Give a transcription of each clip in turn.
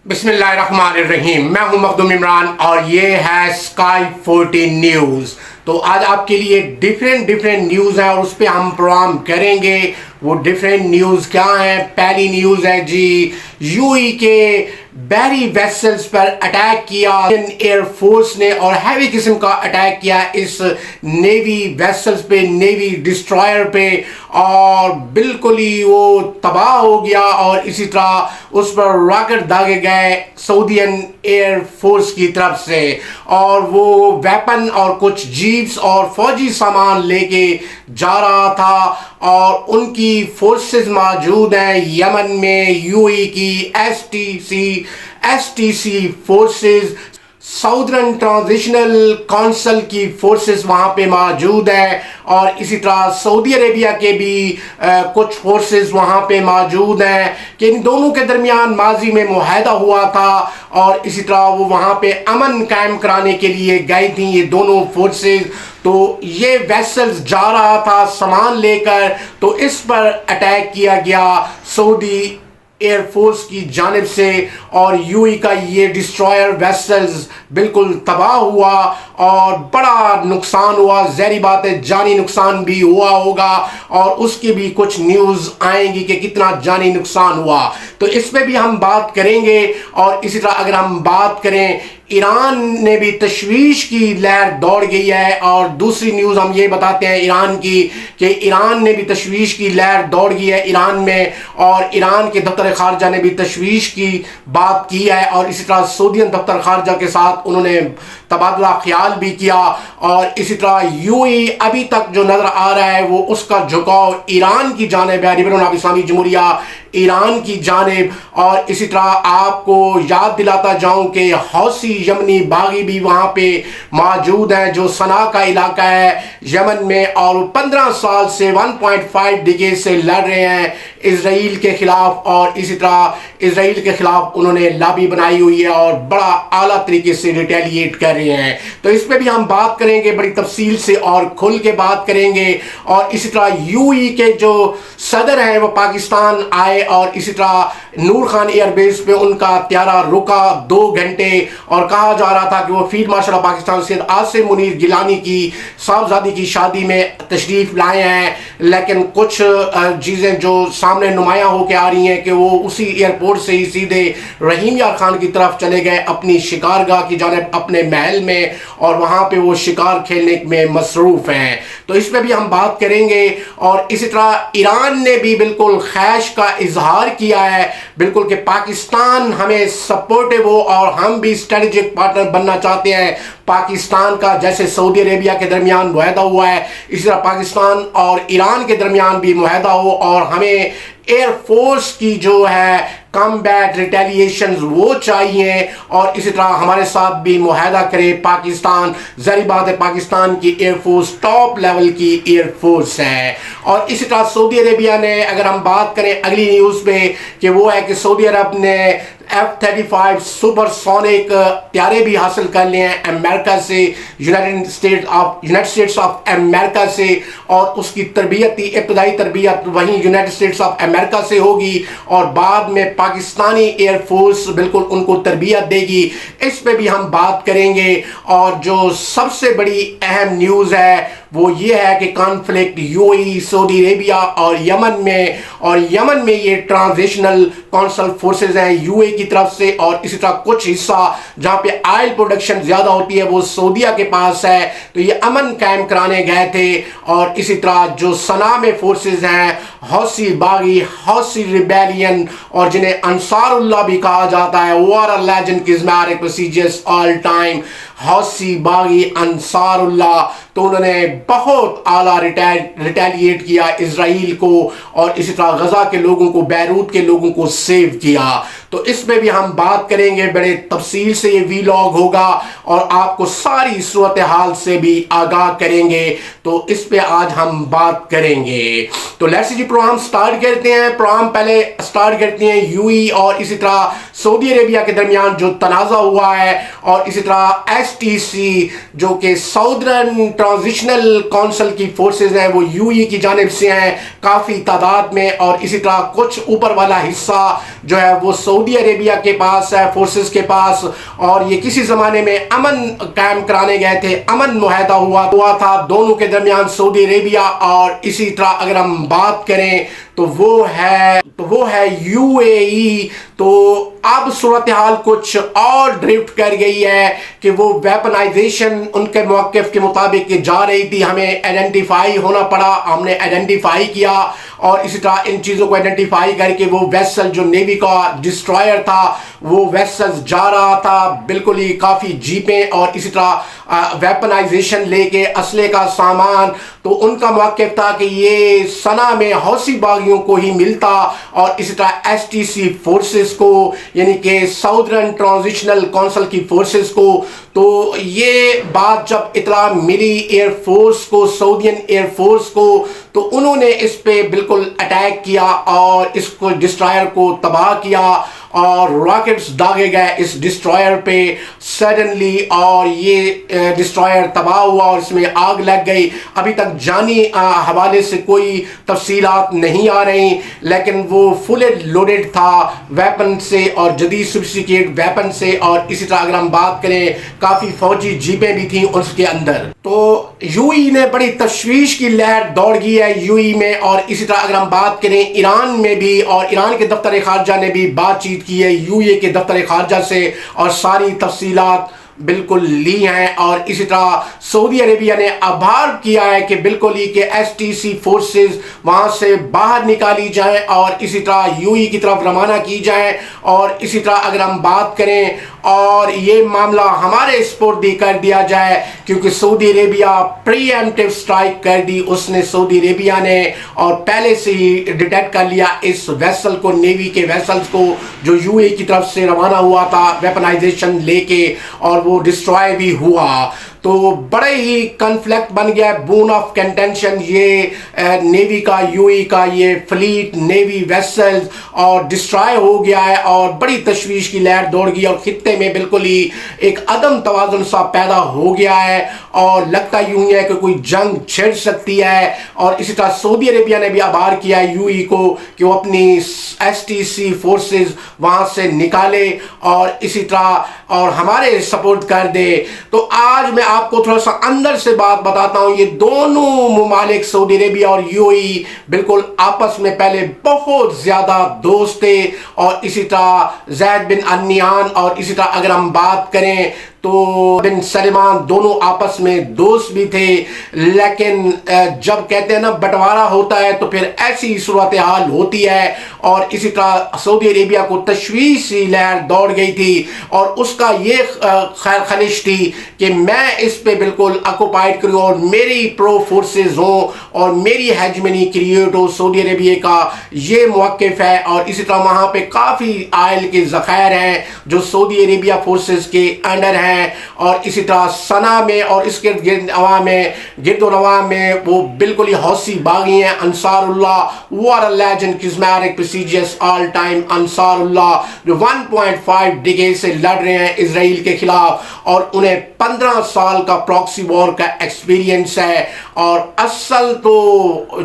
بسم اللہ الرحمن الرحیم، میں ہوں مخدوم عمران اور یہ ہے اسکائی 14 نیوز۔ تو آج آپ کے لیے ڈیفرنٹ نیوز ہیں اور اس پہ ہم پروگرام کریں گے۔ وہ ڈیفرنٹ نیوز کیا ہیں؟ پہلی نیوز ہے جی، یو ای کے بحری ویسلز پر اٹیک کیا ایئر فورس نے، اور ہیوی قسم کا اٹیک کیا اس نیوی ویسلز پہ، نیوی ڈسٹرائر پہ، اور بالکل ہی وہ تباہ ہو گیا۔ اور اسی طرح اس پر راکٹ داغے گئے سعودین ایئر فورس کی طرف سے، اور وہ ویپن اور کچھ جیپس اور فوجی سامان لے کے جا رہا تھا، اور ان کی فورسز موجود ہیں یمن میں۔ یو ای کی S T C forces, southern transitional council کی فورسز وہاں پہ موجود ہے، اور اسی طرح سعودی عربیہ کے بھی کچھ فورسز وہاں پہ موجود ہیں کہ ان دونوں کے درمیان ماضی میں معاہدہ ہوا تھا، اور اسی طرح وہ وہاں پہ امن قائم کرانے کے لیے گئی تھیں یہ دونوں فورسز۔ تو یہ ویسلز جا رہا تھا سامان لے کر، تو اس پر اٹیک کیا گیا سعودی ایئر فورس کی جانب سے، اور یو ای کا یہ ڈسٹرائر ویسلز بالکل تباہ ہوا اور بڑا نقصان ہوا۔ ظاہری بات ہے جانی نقصان بھی ہوا ہوگا، اور اس کی بھی کچھ نیوز آئیں گی کہ کتنا جانی نقصان ہوا، تو اس پہ بھی ہم بات کریں گے۔ اور اسی طرح اگر ہم بات کریں، ایران نے بھی تشویش کی لہر دوڑ گئی ہے، اور دوسری نیوز ہم یہ بتاتے ہیں ایران کی کہ ایران نے بھی تشویش کی لہر دوڑ گئی ہے ایران میں، اور ایران کے دفتر خارجہ نے بھی تشویش کی بات کی ہے، اور اسی طرح سعودین دفتر خارجہ کے ساتھ انہوں نے تبادلہ خیال بھی کیا۔ اور اسی طرح یو ای ابھی تک جو نظر آ رہا ہے وہ اس کا جھکاؤ ایران کی جانب ہے، لیبرون اسلامی جمہوریہ ایران کی جانب۔ اور اسی طرح آپ کو یاد دلاتا جاؤں کہ حوثی یمنی باغی بھی وہاں پہ موجود ہیں جو صنعاء کا علاقہ ہے یمن میں، اور 15 سال سے 1.5 ڈیکیڈ سے لڑ رہے ہیں اسرائیل کے خلاف، اور اسی طرح اسرائیل کے خلاف انہوں نے لابی بنائی ہوئی ہے اور بڑا اعلیٰ طریقے سے ریٹیلیٹ کر رہے ہیں۔ تو اس پہ بھی ہم بات کریں گے بڑی تفصیل سے اور کھل کے بات کریں گے۔ اور اسی طرح یو ای کے جو صدر ہیں وہ پاکستان آئے، اور اسی طرح نور خان ایئر بیس پہ ان کا طیارہ رکا 2 گھنٹے، اور کہا جا رہا تھا کہ وہ field marshal of Pakistan Syed Asim Munir Gilani کی صاحبزادی کی شادی میں تشریف لائے ہیں، لیکن کچھ چیزیں جو سامنے نمایاں ہو کے آ رہی ہیں کہ وہ اسی ایئرپورٹ سے ہی سیدھے رحیم یار خان کی طرف چلے گئے اپنی شکارگاہ کی جانب اپنے محل میں، اور وہاں پہ وہ شکار کھیلنے میں مصروف ہیں۔ تو اس پہ بھی ہم بات کریں گے۔ اور اسی طرح ایران نے بھی بالکل خیش کا اظہار کیا ہے بالکل کہ پاکستان ہمیں سپورٹیو ہو، اور ہم بھی اسٹریٹجک پارٹنر بننا چاہتے ہیں پاکستان کا، جیسے سعودی عربیہ کے درمیان معاہدہ ہوا ہے اسی طرح پاکستان اور ایران کے درمیان بھی معاہدہ ہو، اور ہمیں ایئر فورس کی جو ہے کمبیٹ ریٹیلیشنز وہ چاہیے، اور اسی طرح ہمارے ساتھ بھی معاہدہ کرے پاکستان۔ ظاہری بات ہے پاکستان کی ایئر فورس ٹاپ لیول کی ایئر فورس ہے۔ اور اسی طرح سعودی عربیہ نے، اگر ہم بات کریں اگلی نیوز پہ، کہ وہ ہے کہ سعودی عرب نے F-35 سپر سونک طیارے بھی حاصل کر لیے ہیں امریکہ سے، یونائٹڈ اسٹیٹس آف امریکہ سے، اور اس کی ابتدائی تربیت وہیں یونائٹڈ اسٹیٹس آف امریکہ سے ہوگی، اور بعد میں پاکستانی ایئر فورس بالکل ان کو تربیت دے گی۔ اس پہ بھی ہم بات کریں گے۔ اور جو سب سے بڑی اہم نیوز ہے وہ یہ ہے کہ کانفلکٹ یو ای، سعودی عربیہ اور یمن میں، اور یمن میں یہ ٹرانزیشنل کونسل فورسز ہیں یو اے کی طرف سے، اور اسی طرح کچھ حصہ جہاں پہ آئل پروڈکشن زیادہ ہوتی ہے وہ سعودیہ کے پاس ہے، تو یہ امن قائم کرانے گئے تھے۔ اور اسی طرح جو صنعاء میں فورسز ہیں، حوثی باغی، حوثی ریبیلین، اور جنہیں انصار اللہ بھی کہا جاتا ہے، وار a legend charismatic prestigious all time، Houthi باغی انصار اللہ، تو انہوں نے بہت اعلیٰ ریٹیلیٹ کیا اسرائیل کو، اور اسی طرح غزہ کے لوگوں کو، بیروت کے لوگوں کو سیو کیا۔ تو اس میں بھی ہم بات کریں گے، بڑے تفصیل سے یہ ویلاگ ہوگا، اور آپ کو ساری صورتحال سے بھی آگاہ کریں گے۔ تو اس پہ آج ہم بات کریں گے۔ تو لیٹس جی پروگرام سٹارٹ کرتے ہیں۔ پروگرام پہلے سٹارٹ کرتے ہیں یو ای اور اسی طرح سعودی عربیہ کے درمیان جو تنازع ہوا ہے، اور اسی طرح ایس ٹی سی جو کہ ساؤدرن ٹرانزیشنل کونسل کی فورسز ہیں وہ یو ای کی جانب سے ہیں کافی تعداد میں، اور اسی طرح کچھ اوپر والا حصہ جو ہے وہ سعودی عربیہ کے پاس ہے، فورسز کے پاس، اور یہ کسی زمانے میں امن قائم کرانے گئے تھے، امن معاہدہ ہوا تھا دونوں کے درمیان، سعودی عربیہ اور اسی طرح اگر ہم بات کریں تو وہ ہے یو اے ای۔ تو اب صورتحال کچھ اور ڈرفٹ کر گئی ہے کہ وہ ویپنائزیشن ان کے موقف کے مطابق جا رہی تھی، ہمیں آئیڈینٹیفائی ہونا پڑا، ہم نے آئیڈینٹیفائی کیا، اور اسی طرح ان چیزوں کو آئیڈینٹیفائی کر کے وہ ویسل جو نیوی کا ڈسٹرائر تھا وہ ویسل جا رہا تھا بالکل ہی کافی جیپیں اور اسی طرح ویپنائزیشن لے کے اسلحے کا سامان۔ تو ان کا موقف تھا کہ یہ صنعا میں حوثی باغیوں کو ہی ملتا اور اسی طرح ایس ٹی سی فورسز کو، یعنی کہ ساؤدرن ٹرانزیشنل کونسل کی فورسز کو۔ تو یہ بات جب اطلاع ملی ایئر فورس کو، سعودین ایئر فورس کو، تو انہوں نے اس پہ بالکل اٹیک کیا اور اس کو ڈسٹرائر کو تباہ کیا اور راکٹس داغے گئے اس ڈسٹرائر پہ سڈنلی، اور یہ ڈسٹرائر تباہ ہوا اور اس میں آگ لگ گئی۔ ابھی تک جانی حوالے سے کوئی تفصیلات نہیں آ رہی، لیکن وہ فل لوڈڈ تھا ویپن سے اور جدید سوفسٹیکیٹ ویپن سے، اور اسی طرح اگر ہم بات کریں کافی فوجی جیپیں بھی تھیں اس کے اندر۔ تو یو ای نے بڑی تشویش کی لہر دوڑ گئی ہے یو ای میں، اور اسی طرح اگر ہم بات کریں ایران میں بھی، اور ایران کے دفتر خارجہ نے بھی بات چیت کی ہے یو اے کے دفتر خارجہ سے اور ساری تفصیلات بالکل لی ہیں، اور اسی طرح سعودی عربیہ نے آبھار کیا ہے کہ بالکل ہی کہ ایس ٹی سی فورسز وہاں سے باہر نکالی جائیں اور اسی طرح یو ای کی طرف روانہ کی جائیں، اور اسی طرح اگر ہم بات کریں اور یہ معاملہ ہمارے سپرد کر دیا جائے، کیونکہ سعودی عربیہ پری ایمپٹیو سٹرائک کر دی اس نے سعودی عربیہ نے، اور پہلے سے ہی ڈیٹیکٹ کر لیا اس ویسل کو، نیوی کے ویسلز کو جو یو اے کی طرف سے روانہ ہوا تھا ویپنائزیشن لے کے، اور وہ ڈسٹرائے بھی ہوا۔ تو بڑے ہی کنفلکٹ بن گیا، بون آف کنٹینشن یہ نیوی کا، یو ای کا یہ فلیٹ نیوی ویسلز، اور ڈسٹرائے ہو گیا ہے، اور بڑی تشویش کی لہر دوڑ گئی، اور خطے میں بالکل ہی ایک عدم توازن سا پیدا ہو گیا ہے، اور لگتا یوں ہے کہ کوئی جنگ چھڑ سکتی ہے۔ اور اسی طرح سعودی عربیہ نے بھی آبھار کیا ہے یو ای کو کہ وہ اپنی ایس ٹی سی فورسز وہاں سے نکالے اور اسی طرح اور ہمارے سپورٹ کر دے۔ تو آج میں آپ کو تھوڑا سا اندر سے بات بتاتا ہوں، یہ دونوں ممالک سعودی عربیہ اور یو اے ای بالکل آپس میں پہلے بہت زیادہ دوست تھے، اور اسی طرح زید بن النہیان اور اسی طرح اگر ہم بات کریں تو بن سلمان دونوں آپس میں دوست بھی تھے، لیکن جب کہتے ہیں نا بٹوارا ہوتا ہے تو پھر ایسی صورتحال ہوتی ہے، اور اسی طرح سعودی عربیہ کو تشویشی لہر دوڑ گئی تھی، اور اس کا یہ خیر خلش تھی کہ میں اس پہ بالکل آکوپائڈ کروں اور میری پرو فورسز ہوں اور میری ہیجمنی کریٹ ہو، سعودی عربیہ کا یہ موقف ہے، اور اسی طرح وہاں پہ کافی آئل کے ذخائر ہیں جو سعودی عربیہ فورسز کے انڈر ہیں، اور اسی طرح صنعا میں اور اس کے گرد و نواح میں وہ بالکل ہی حوثی باغی ہیں، انصار اللہ وار لیجنڈ کزمیرک پروسیجرز آل ٹائم انصار اللہ، جو 1.5 ڈیکیڈ سے لڑ رہے ہیں اسرائیل کے خلاف، اور انہیں 15 سال کا پراکسی وار کا ایکسپیرینس ہے، اور اصل تو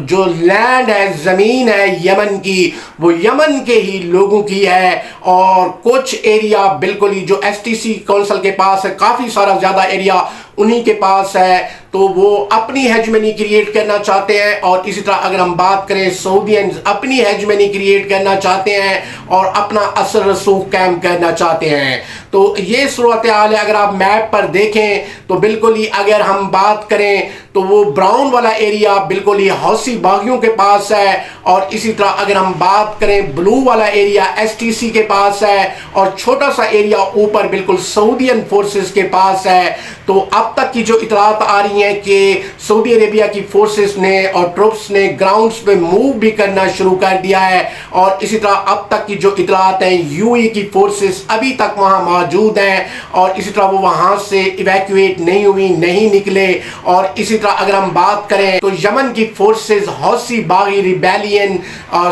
جو لینڈ ہے، زمین ہے یمن کی، وہ یمن کے ہی لوگوں کی ہے، اور کچھ ایریا بالکل ہی جو ایس ٹی سی کونسل کے پاس ہے، کافی سارا زیادہ ایریا انہی کے پاس ہے، تو وہ اپنی ہیجمنی کریٹ کرنا چاہتے ہیں، اور اسی طرح اگر ہم بات کریں سعودینز اپنی ہیجمنی کریٹ کرنا چاہتے ہیں اور اپنا اثر رسوخ قائم کرنا چاہتے ہیں۔ تو یہ صورتحال ہے، اگر آپ میپ پر دیکھیں تو بالکل ہی اگر ہم بات کریں تو وہ براؤن والا ایریا بالکل ہی حوثی باغیوں کے پاس ہے، اور اسی طرح اگر ہم بات کریں بلو والا ایریا ایس ٹی سی کے پاس ہے، اور چھوٹا سا ایریا اوپر بالکل سعودین فورسز کے پاس ہے۔ تو اب تک کی جو اطلاعات آ رہی ہیں کہ سعودی عربیہ کی فورسز نے اور ٹروپس نے گراؤنڈز پہ موو بھی کرنا شروع کر دیا ہے، اور اسی طرح اب تک کی جو اطلاعات ہیں یو اے کی فورسز ابھی تک وہاں موجود ہیں، اور اسی طرح وہ وہاں سے ایویکویٹ نہیں ہوئی، نہیں نکلے۔ اور اسی طرح اگر ہم بات کریں تو یمن کی فورسز حوثی باغی ریبیلین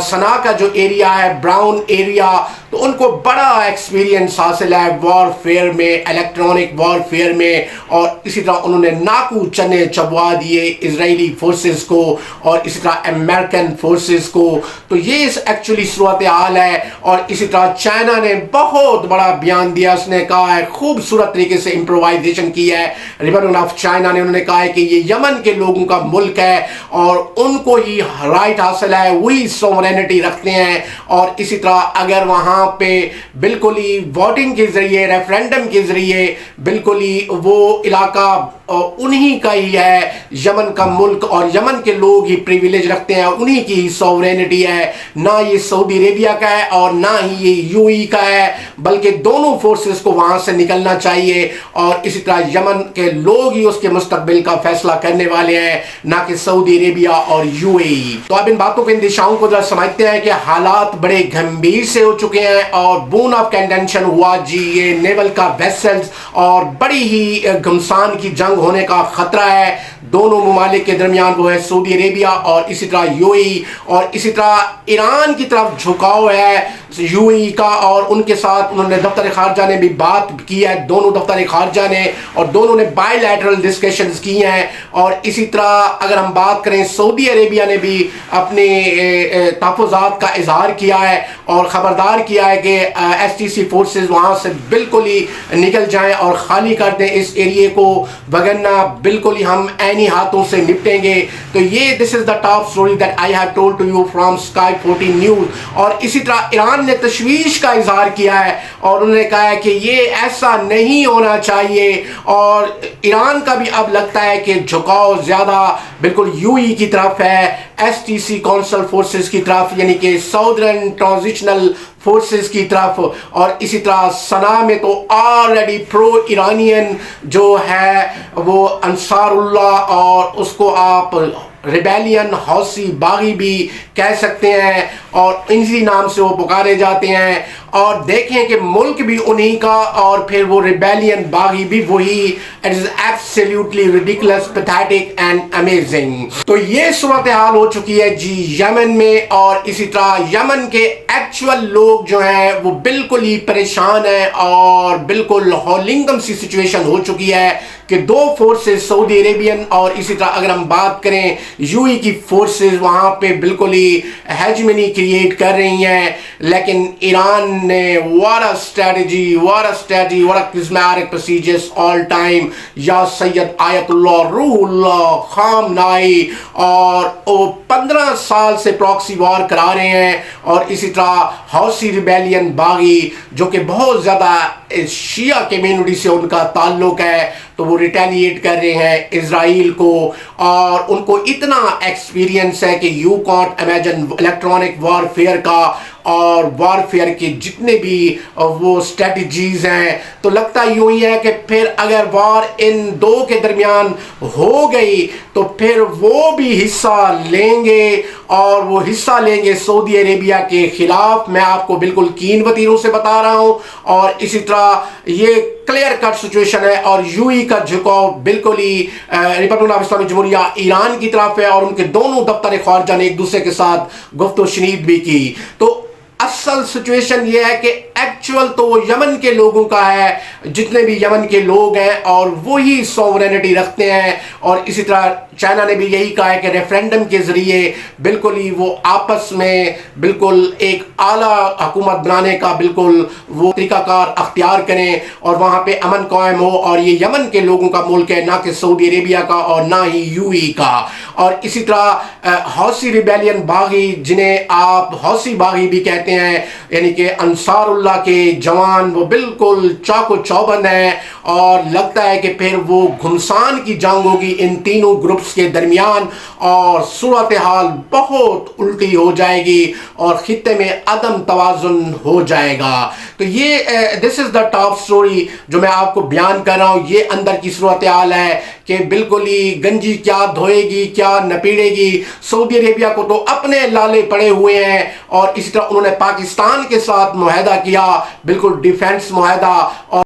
صنعا کا جو ایریا ہے براؤن ایریا، تو ان کو بڑا ایکسپیرینس حاصل ہے وار فیئر میں، الیکٹرانک وار فیئر میں، اور اسی طرح انہوں نے ناکو چنے چبوا دیے اسرائیلی فورسز کو اور اسی طرح امریکن فورسز کو. تو یہ ایکچولی صورتحال ہے. اور اسی طرح چائنا نے بہت بڑا بیان دیا، اس نے کہا ہے خوبصورت طریقے سے امپرووائزیشن کی ہے ریپبلک آف چائنا نے. انہوں نے کہا ہے کہ یہ یمن کے لوگوں کا ملک ہے اور ان کو ہی رائٹ حاصل ہے، وہی سوورینٹی رکھتے ہیں. اور اسی طرح اگر وہاں پہ بالکل ہی ووٹنگ کے ذریعے، ریفرینڈم کے ذریعے بالکل ہی وہ علاقہ انہی کا ہی ہے، یمن کا ملک، اور یمن کے لوگ ہی پریویلیج رکھتے ہیں، انہی کی ہی سوورینٹی ہے، نہ یہ سعودی عربیہ کا ہے اور نہ ہی یہ یو ای کا ہے، بلکہ دونوں فورسز کو وہاں سے نکلنا چاہیے. اور اسی طرح یمن کے لوگ ہی اس کے مستقبل کا فیصلہ کرنے والے ہیں، نہ کہ سعودی عربیہ اور یو اے ای. تو اب ان باتوں کے اندیشاؤں کو ذرا سمجھتے ہیں کہ حالات بڑے گھمبیر سے ہو چکے ہیں اور بون آف کنٹینشن ہوا جی، یہ نیول کا ویسلز، اور بڑی ہی گھمسان کی جنگ ہونے کا خطرہ ہے دونوں ممالک کے درمیان. وہ ہے سعودی عربیہ اور اسی طرح یو اے ای، اور اسی طرح ایران کی طرف جھکاؤ ہے یو اے ای کا، اور ان کے ساتھ انہوں نے دفتر خارجہ نے بھی بات کی ہے، دونوں دفتر خارجہ نے، اور دونوں نے بائی لیٹرل ڈسکشنز کی ہیں. اور اسی طرح اگر ہم بات کریں سعودی عربیہ نے بھی اپنے تحفظات کا اظہار کیا ہے اور خبردار کیا ہے کہ ایس ٹی سی فورسز وہاں سے بالکل ہی نکل جائیں اور خالی کر دیں اس ایریے کو، وگرنہ بالکل ہی ہم عینی ہاتھوں سے نپٹیں گے. تو یہ this is the top story that I have told to you from Sky 14 News. اور اسی طرح ایران نے تشویش کا اظہار کیا ہے اور انہوں نے کہا ہے کہ یہ ایسا نہیں ہونا چاہیے، اور ایران کا بھی اب لگتا ہے کہ جھکاؤ زیادہ بالکل یو ای کی طرف ہے، S T C council forces کی طرف، یعنی کہ ساؤدرن ٹرانزیشنل فورسز کی طرف. اور اسی طرح صنعاء میں تو آلریڈی پرو ایرانین جو ہے وہ انصار اللہ، اور اس کو آپ ریبیلین حوثی باغی بھی کہہ سکتے ہیں، اور انہی نام سے وہ پکارے جاتے ہیں. اور دیکھیں کہ ملک بھی انہی کا اور پھر وہ ریبیلین باغی بھی وہی. It is absolutely ridiculous, pathetic and amazing. تو یہ صورتحال ہو چکی ہے جی یمن میں، اور اسی طرح یمن کے ایکچوئل لوگ جو ہیں وہ بالکل ہی پریشان ہیں اور بالکل ہولنگم سی سچویشن ہو چکی ہے کہ دو فورسز سعودی عربین اور اسی طرح اگر ہم بات کریں یو ای کی فورسز وہاں پہ بالکل ہی ہیجمنی کریٹ کر رہی ہیں. لیکن ایران نے what a strategy, what a charismatic procedures all time. یا سید آیت اللہ روح اللہ خامنائی، اور وہ 15 سال سے پراکسی وار کرا رہے ہیں. اور اسی طرح حوثی ریبیلین باغی جو کہ بہت زیادہ شیعہ کمیونٹی سے ان کا تعلق ہے، تو وہ ریٹیلیٹ کر رہے ہیں اسرائیل کو. اور ان کو اتنا ایکسپیرینس ہے کہ you can't imagine electronic warfare کا اور وار فیئر کے جتنے بھی وہ اسٹریٹجیز ہیں. تو لگتا یوں ہی ہے کہ پھر اگر وار ان دو کے درمیان ہو گئی تو پھر وہ بھی حصہ لیں گے، اور وہ حصہ لیں گے سعودی عربیہ کے خلاف. میں آپ کو بالکل کین وتیروں سے بتا رہا ہوں. اور اسی طرح یہ کلیئر کٹ سچویشن ہے، اور یو ای کا جھکاؤ بالکل ہی ریپبلک آف اسلامی جمہوریہ ایران کی طرف ہے، اور ان کے دونوں دفتر خارجہ نے ایک دوسرے کے ساتھ گفت و شنید بھی کی. تو اصل سچویشن یہ ہے کہ ایکچول تو وہ یمن کے لوگوں کا ہے، جتنے بھی یمن کے لوگ ہیں، اور وہی سوورینٹی رکھتے ہیں. اور اسی طرح چائنا نے بھی یہی کہا ہے کہ ریفرینڈم کے ذریعے بالکل ہی وہ آپس میں بالکل ایک اعلیٰ حکومت بنانے کا بالکل وہ طریقہ کار اختیار کریں اور وہاں پہ امن قائم ہو. اور یہ یمن کے لوگوں کا ملک ہے، نہ کہ سعودی عربیہ کا اور نہ ہی یو ای کا. اور اسی طرح حوثی ریبیلین باغی، جنہیں آپ حوثی باغی بھی کہتے ہیں، یعنی کہ انصار اللہ کے جوان، وہ بالکل چاق و چوبند ہیں. اور لگتا ہے کہ پھر وہ گھمسان کی جنگ ہوگی ان تینوں گروپس کے درمیان، اور صورتحال بہت الٹی ہو جائے گی اور خطے میں عدم توازن ہو جائے گا. تو یہ this is the top story جو میں آپ کو بیان کر رہا ہوں. یہ اندر کی صورتحال ہے کہ بالکل ہی گنجی کیا دھوئے گی کیا نپیڑے گی. سعودی عربیہ کو تو اپنے لالے پڑے ہوئے ہیں، اور اسی طرح انہوں نے پاکستان کے ساتھ معاہدہ کیا، بالکل ڈیفینس معاہدہ. اور